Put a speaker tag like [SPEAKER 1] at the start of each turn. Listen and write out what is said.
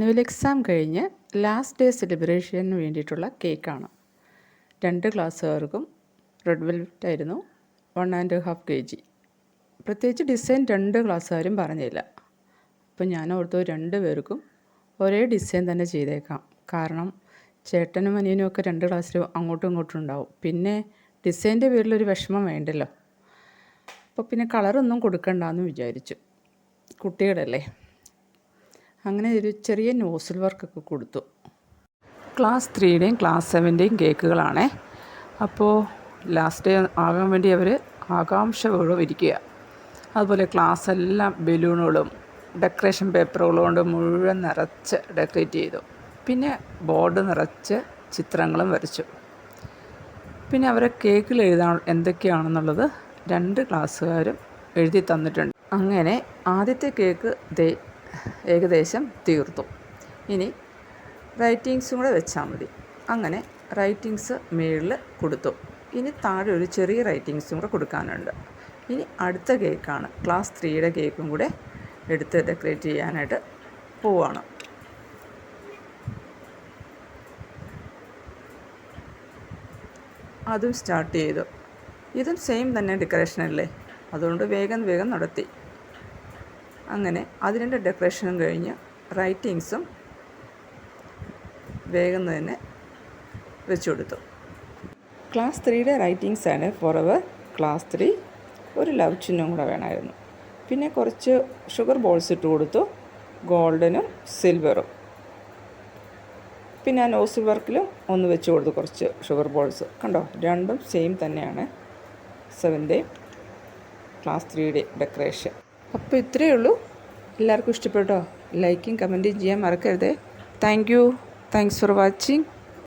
[SPEAKER 1] Annual exam കഴിഞ്ഞ് last day സെലിബ്രേഷന് വേണ്ടിയിട്ടുള്ള കേക്കാണ്. 2 ക്ലാസ്സുകാർക്കും റെഡ് വെൽവെറ്റ് ആയിരുന്നു, 1.5 kg. പ്രത്യേകിച്ച് ഡിസൈൻ 2 ക്ലാസ്സുകാരും പറഞ്ഞില്ല. അപ്പം ഞാൻ ഓർത്തു 2 പേർക്കും ഒരേ ഡിസൈൻ തന്നെ ചെയ്തേക്കാം. കാരണം ചേട്ടനും അനിയനും ഒക്കെ 2 ക്ലാസ്സിൽ അങ്ങോട്ടും ഇങ്ങോട്ടും ഉണ്ടാവും. പിന്നെ ഡിസൈൻ്റെ പേരിലൊരു വിഷമം വേണ്ടല്ലോ. അപ്പോൾ പിന്നെ കളറൊന്നും കൊടുക്കണ്ടെന്ന് വിചാരിച്ചു, കുട്ടികളല്ലേ. അങ്ങനെ ഒരു ചെറിയ നോസിൽ വർക്കൊക്കെ കൊടുത്തു. ക്ലാസ് 3യുടെയും ക്ലാസ് 7ൻ്റെയും കേക്കുകളാണേ. അപ്പോൾ ലാസ്റ്റ് ഡേ ആകാൻ വേണ്ടി അവർ ആകാംക്ഷയോടെ ഇരിക്കുക. അതുപോലെ ക്ലാസ് എല്ലാം ബലൂണുകളും ഡെക്കറേഷൻ പേപ്പറുകളും കൊണ്ട് മുഴുവൻ നിറച്ച് ഡെക്കറേറ്റ് ചെയ്തു. പിന്നെ ബോർഡ് നിറച്ച് ചിത്രങ്ങളും വരച്ചു. പിന്നെ അവരെ കേക്കിൽ എഴുതാൻ എന്തൊക്കെയാണെന്നുള്ളത് 2 ക്ലാസ്സുകാരും എഴുതി തന്നിട്ടുണ്ട്. അങ്ങനെ ആദ്യത്തെ കേക്ക് ഏകദേശം തീർത്തു. ഇനി റൈറ്റിങ്സും കൂടെ വെച്ചാൽ മതി. അങ്ങനെ റൈറ്റിങ്സ് മുകളിൽ കൊടുത്തു. ഇനി താഴെ ഒരു ചെറിയ റൈറ്റിങ്സും കൂടെ കൊടുക്കാനുണ്ട്. ഇനി അടുത്ത കേക്കാണ്, ക്ലാസ് 3യുടെ കേക്കും കൂടെ എടുത്ത് ഡെക്കറേറ്റ് ചെയ്യാനായിട്ട് പോവുകയാണ്. അതും സ്റ്റാർട്ട് ചെയ്തു. ഇതും സെയിം തന്നെ ഡെക്കറേഷനല്ലേ, അതുകൊണ്ട് വേഗം നടത്തി. അങ്ങനെ അതിൻ്റെ ഡെക്കറേഷനും കഴിഞ്ഞ് റൈറ്റിങ്സും വേഗം തന്നെ വെച്ചു കൊടുത്തു. ക്ലാസ് 3യുടെ റൈറ്റിങ്സാണ് ഫോറെവർ ക്ലാസ് 3, ഒരു ലവ് ചിഹ്നം കൂടെ വേണമായിരുന്നു. പിന്നെ കുറച്ച് ഷുഗർ ബോൾസ് ഇട്ട് കൊടുത്തു, ഗോൾഡനും സിൽവറും. പിന്നെ ആ നോസിൽ വർക്കിലും ഒന്ന് വെച്ച് കൊടുത്തു കുറച്ച് ഷുഗർ ബോൾസ്. കണ്ടോ, രണ്ടും സെയിം തന്നെയാണ് 7ൻ്റെയും ക്ലാസ് 3യുടെയും ഡെക്കറേഷൻ. അപ്പോൾ ഇത്രയേ ഉള്ളൂ. എല്ലാവർക്കും ഇഷ്ടപ്പെട്ടോ? ലൈക്കും കമൻറ്റും ചെയ്യാൻ മറക്കരുതേ. Thanks for watching.